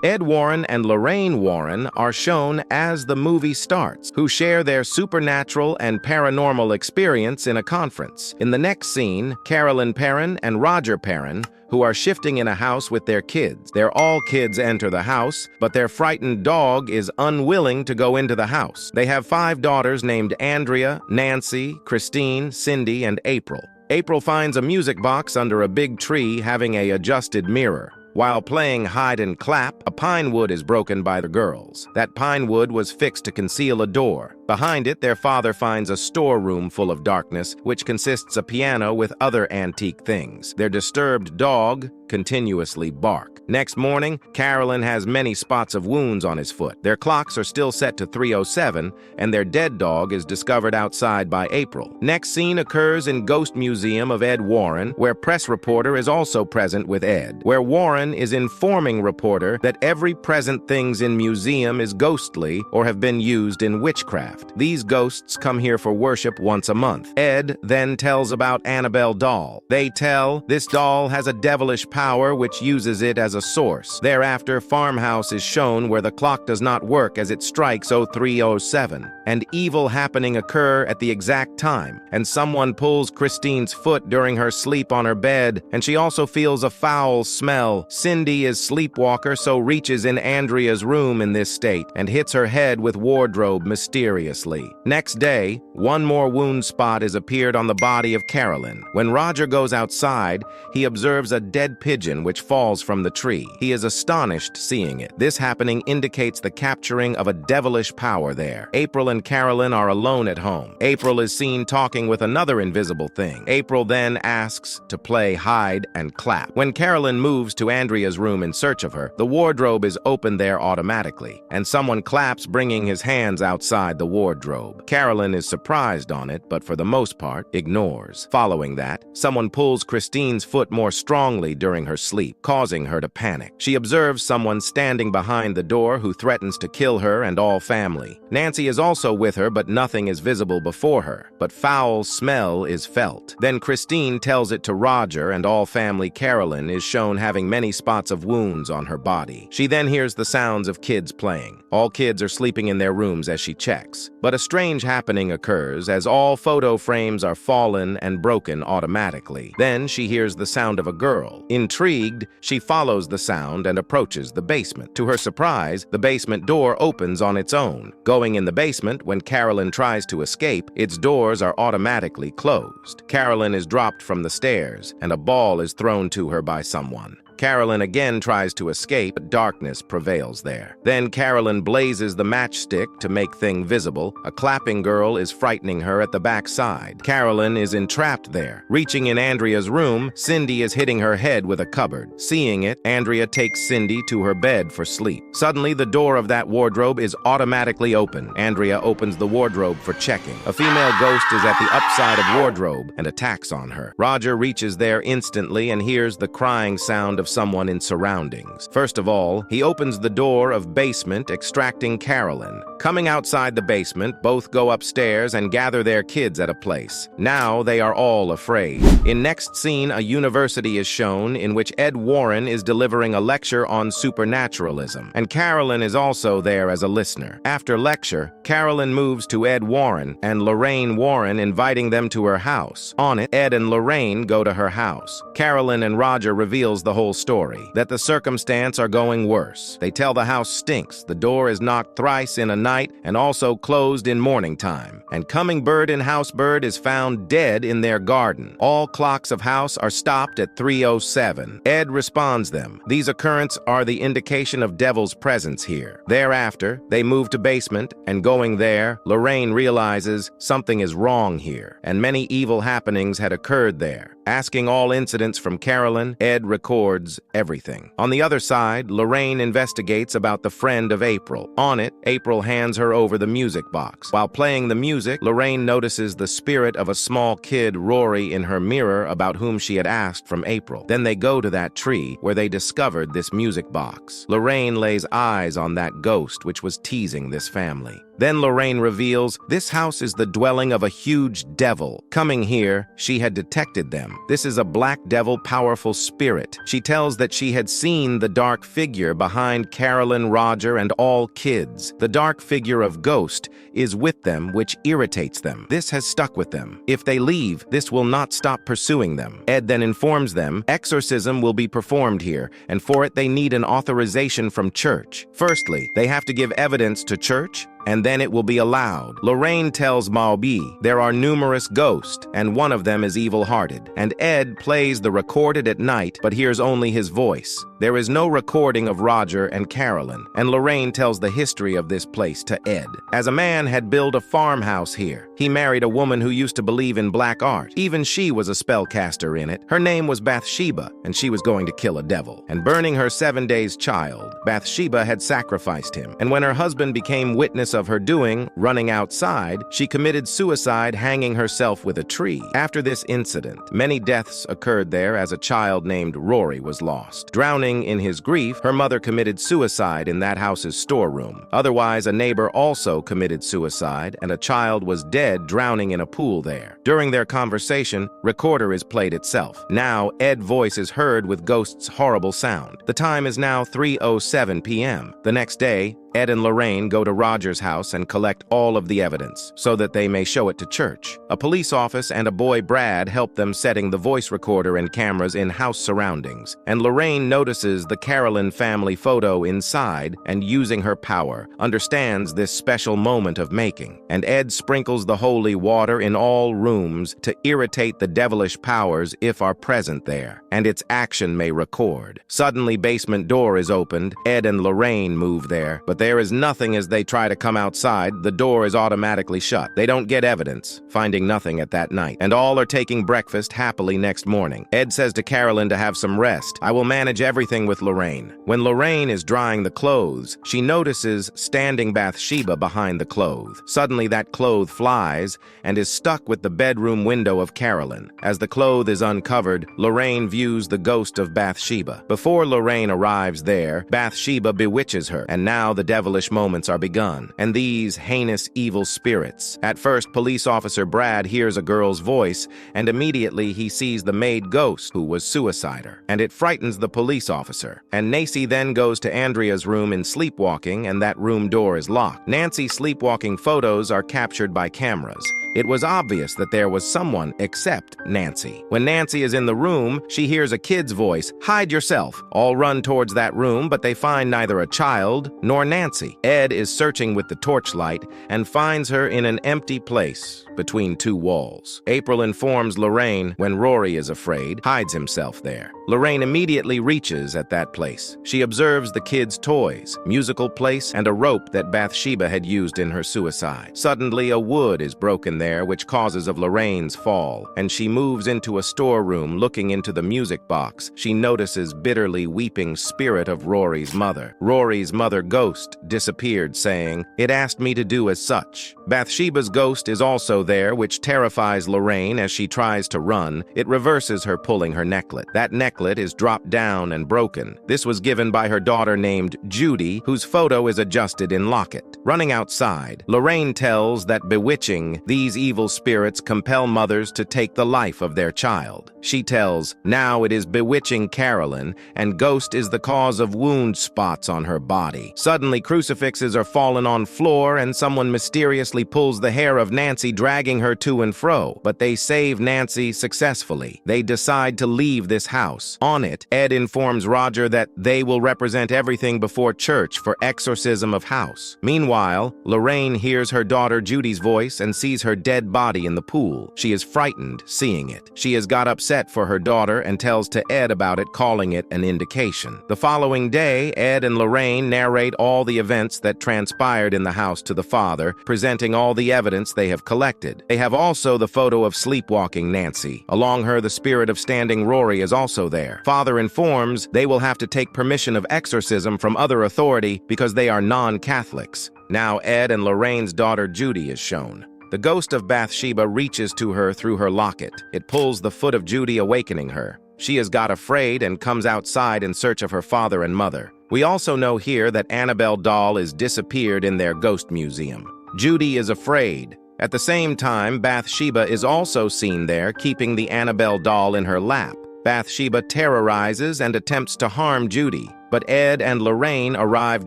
Ed Warren and Lorraine Warren are shown as the movie starts, who share their supernatural and paranormal experience in a conference. In the next scene, Carolyn Perrin and Roger Perrin, who are shifting in a house with their kids. All kids enter the house, but their frightened dog is unwilling to go into the house. They have 5 daughters named Andrea, Nancy, Christine, Cindy, and April. April finds a music box under a big tree having an adjusted mirror. While playing hide and clap, a pine wood is broken by the girls. That pine wood was fixed to conceal a door. Behind it, their father finds a storeroom full of darkness, which consists of a piano with other antique things. Their disturbed dog continuously barks. Next morning, Carolyn has many spots of wounds on his foot. Their clocks are still set to 3:07, and their dead dog is discovered outside by April. Next scene occurs in Ghost Museum of Ed Warren, where press reporter is also present with Ed, where Warren is informing reporter that every present things in museum is ghostly or have been used in witchcraft. These ghosts come here for worship once a month. Ed then tells about Annabelle doll. They tell this doll has a devilish power which uses it as a source. Thereafter, farmhouse is shown where the clock does not work as it strikes 03:07, and evil happening occur at the exact time, and someone pulls Christine's foot during her sleep on her bed, and she also feels a foul smell. Cindy is sleepwalker, so reaches in Andrea's room in this state and hits her head with wardrobe mysteriously. Next day, one more wound spot is appeared on the body of Carolyn. When Roger goes outside, he observes a dead pigeon which falls from the tree. He is astonished seeing it. This happening indicates the capturing of a devilish power there. April and Carolyn are alone at home. April is seen talking with another invisible thing. April then asks to play hide and clap. When Carolyn moves to Andrea's room in search of her, the wardrobe is opened there automatically, and someone claps, bringing his hands outside the wardrobe. Carolyn is surprised on it, but for the most part, ignores. Following that, someone pulls Christine's foot more strongly during her sleep, causing her to panic. She observes someone standing behind the door who threatens to kill her and all family. Nancy is also with her, but nothing is visible before her, but foul smell is felt. Then Christine tells it to Roger, and all family. Carolyn is shown having many spots of wounds on her body. She then hears the sounds of kids playing. All kids are sleeping in their rooms as she checks. But a strange happening occurs as all photo frames are fallen and broken automatically. Then she hears the sound of a girl. Intrigued, she follows the sound and approaches the basement. To her surprise, the basement door opens on its own. Going in the basement, when Carolyn tries to escape, its doors are automatically closed. Carolyn is dropped from the stairs, and a ball is thrown to her by someone. Carolyn again tries to escape, but darkness prevails there. Then Carolyn blazes the matchstick to make things visible. A clapping girl is frightening her at the back side. Carolyn is entrapped there. Reaching in Andrea's room, Cindy is hitting her head with a cupboard. Seeing it, Andrea takes Cindy to her bed for sleep. Suddenly, the door of that wardrobe is automatically open. Andrea opens the wardrobe for checking. A female ghost is at the upside of wardrobe and attacks on her. Roger reaches there instantly and hears the crying sound of someone in surroundings. First of all, he opens the door of basement, extracting Carolyn. Coming outside the basement, both go upstairs and gather their kids at a place. Now they are all afraid. In next scene, a university is shown in which Ed Warren is delivering a lecture on supernaturalism, and Carolyn is also there as a listener. After lecture, Carolyn moves to Ed Warren and Lorraine Warren, inviting them to her house. On it, Ed and Lorraine go to her house. Carolyn and Roger reveals the whole story, that the circumstance are going worse. They tell the house stinks, the door is knocked thrice in a night and also closed in morning time, and coming bird and house bird is found dead in their garden. All clocks of house are stopped at 3:07. Ed responds them. These occurrences are the indication of devil's presence here. Thereafter, they move to basement, and going there, Lorraine realizes something is wrong here, and many evil happenings had occurred there. Asking all incidents from Carolyn, Ed records everything. On the other side, Lorraine investigates about the friend of April. On it, April hands her over the music box. While playing the music, Lorraine notices the spirit of a small kid, Rory, in her mirror about whom she had asked from April. Then they go to that tree where they discovered this music box. Lorraine lays eyes on that ghost which was teasing this family. Then Lorraine reveals this house is the dwelling of a huge devil. Coming here, she had detected them. This is a black devil, powerful spirit. She tells that she had seen the dark figure behind Carolyn, Roger, and all kids. The dark figure of Ghost is with them, which irritates them. This has stuck with them. If they leave, this will not stop pursuing them. Ed then informs them exorcism will be performed here, and for it they need an authorization from church. Firstly, they have to give evidence to church, and then it will be allowed. Lorraine tells Maobi there are numerous ghosts, and one of them is evil-hearted. And Ed plays the recorded at night, but hears only his voice. There is no recording of Roger and Carolyn, and Lorraine tells the history of this place to Ed. As a man had built a farmhouse here, he married a woman who used to believe in black art. Even she was a spellcaster in it. Her name was Bathsheba, and she was going to kill a devil. And burning her 7 days child, Bathsheba had sacrificed him. And when her husband became witness of her doing, running outside, she committed suicide, hanging herself with a tree. After this incident, many deaths occurred there as a child named Rory was lost. Drowning in his grief, her mother committed suicide in that house's storeroom. Otherwise, a neighbor also committed suicide, and a child was dead drowning in a pool there. During their conversation, recorder is played itself. Now, Ed's voice is heard with Ghost's horrible sound. The time is now 3:07 p.m. The next day, Ed and Lorraine go to Roger's house and collect all of the evidence so that they may show it to church. A police office and a boy, Brad, help them setting the voice recorder and cameras in house surroundings. And Lorraine notices the Carolyn family photo inside and, using her power, understands this special moment of making. And Ed sprinkles the holy water in all rooms to irritate the devilish powers if are present there, and its action may record. Suddenly, basement door is opened. Ed and Lorraine move there, but there is nothing as they try to come outside. The door is automatically shut. They don't get evidence, finding nothing at that night. And all are taking breakfast happily next morning. Ed says to Carolyn to have some rest. I will manage everything with Lorraine. When Lorraine is drying the clothes, she notices standing Bathsheba behind the clothes. Suddenly that cloth flies and is stuck with the bedroom window of Carolyn. As the cloth is uncovered, Lorraine views the ghost of Bathsheba. Before Lorraine arrives there, Bathsheba bewitches her, and now the devilish moments are begun, and these heinous evil spirits. At first, police officer Brad hears a girl's voice, and immediately he sees the maid Ghost, who was suicider, and it frightens the police officer. And Nancy then goes to Andrea's room in sleepwalking, and that room door is locked. Nancy's sleepwalking photos are captured by cameras. It was obvious that there was someone except Nancy. When Nancy is in the room, she hears a kid's voice, "Hide yourself." All run towards that room, but they find neither a child nor Nancy. Ed is searching with the torchlight and finds her in an empty place between two walls. April informs Lorraine when Rory is afraid, hides himself there. Lorraine immediately reaches at that place. She observes the kids' toys, musical place, and a rope that Bathsheba had used in her suicide. Suddenly, a wood is broken there, which causes of Lorraine's fall, and she moves into a storeroom looking into the music box. She notices bitterly weeping spirit of Rory's mother. Rory's mother Ghost disappeared, saying, "It asked me to do as such." Bathsheba's ghost is also there, which terrifies Lorraine as she tries to run. It reverses her, pulling her necklet. That necklet is dropped down and broken. This was given by her daughter named Judy, whose photo is adjusted in locket. Running outside, Lorraine tells that bewitching these evil spirits compel mothers to take the life of their child. She tells, now it is bewitching Carolyn, and Ghost is the cause of wound spots on her body. Suddenly, crucifixes are fallen on floor, and someone mysteriously pulls the hair of Nancy, dragging her to and fro. But they save Nancy successfully. They decide to leave this house. On it, Ed informs Roger that they will represent everything before church for exorcism of house. Meanwhile, Lorraine hears her daughter Judy's voice and sees her dead body in the pool. She is frightened seeing it. She has got upset for her daughter and tells to Ed about it, calling it an indication. The following day, Ed and Lorraine narrate all the events that transpired in the house to the father, presenting all the evidence they have collected. They have also the photo of sleepwalking Nancy. Along her, the spirit of standing Rory is also there. Father informs they will have to take permission of exorcism from other authority because they are non-Catholics. Now Ed and Lorraine's daughter Judy is shown. The ghost of Bathsheba reaches to her through her locket. It pulls the foot of Judy, awakening her. She has got afraid and comes outside in search of her father and mother. We also know here that Annabelle doll is disappeared in their ghost museum. Judy is afraid. At the same time, Bathsheba is also seen there, keeping the Annabelle doll in her lap. Bathsheba terrorizes and attempts to harm Judy, but Ed and Lorraine arrive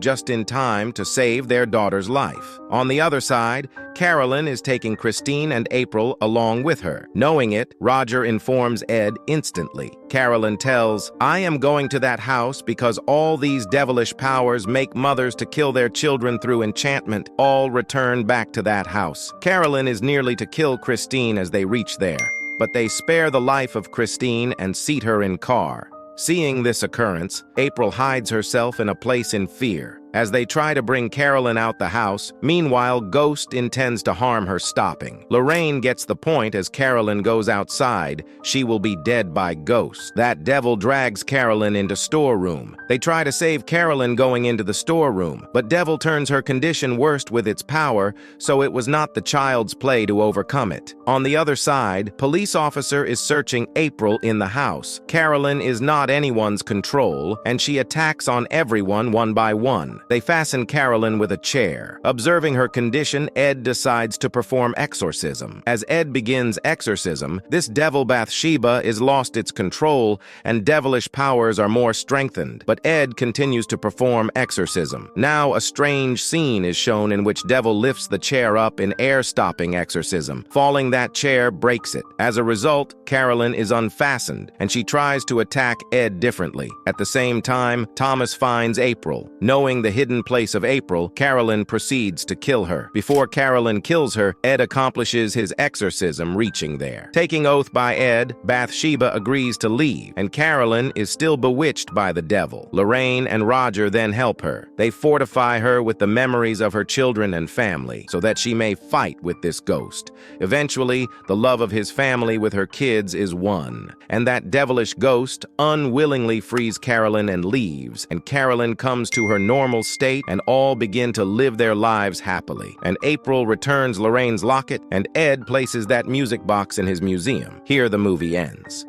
just in time to save their daughter's life. On the other side, Carolyn is taking Christine and April along with her. Knowing it, Roger informs Ed instantly. Carolyn tells, "I am going to that house because all these devilish powers make mothers to kill their children through enchantment. All return back to that house." Carolyn is nearly to kill Christine as they reach there, but they spare the life of Christine and seat her in car. Seeing this occurrence, April hides herself in a place in fear. As they try to bring Carolyn out the house, meanwhile, Ghost intends to harm her, stopping. Lorraine gets the point as Carolyn goes outside. She will be dead by Ghost. That devil drags Carolyn into storeroom. They try to save Carolyn going into the storeroom, but devil turns her condition worse with its power, so it was not the child's play to overcome it. On the other side, police officer is searching April in the house. Carolyn is not anyone's control, and she attacks on everyone one by one. They fasten Carolyn with a chair. Observing her condition, Ed decides to perform exorcism. As Ed begins exorcism, this devil Bathsheba is lost its control, and devilish powers are more strengthened. But Ed continues to perform exorcism. Now a strange scene is shown in which devil lifts the chair up in air-stopping exorcism. Falling that chair breaks it. As a result, Carolyn is unfastened, and she tries to attack Ed differently. At the same time, Thomas finds April. Knowing the hidden place of April, Carolyn proceeds to kill her. Before Carolyn kills her, Ed accomplishes his exorcism, reaching there. Taking oath by Ed, Bathsheba agrees to leave, and Carolyn is still bewitched by the devil. Lorraine and Roger then help her. They fortify her with the memories of her children and family, so that she may fight with this ghost. Eventually, the love of his family with her kids is won, and that devilish ghost unwillingly frees Carolyn and leaves, and Carolyn comes to her normal state, and all begin to live their lives happily. And April returns Lorraine's locket, and Ed places that music box in his museum. Here the movie ends.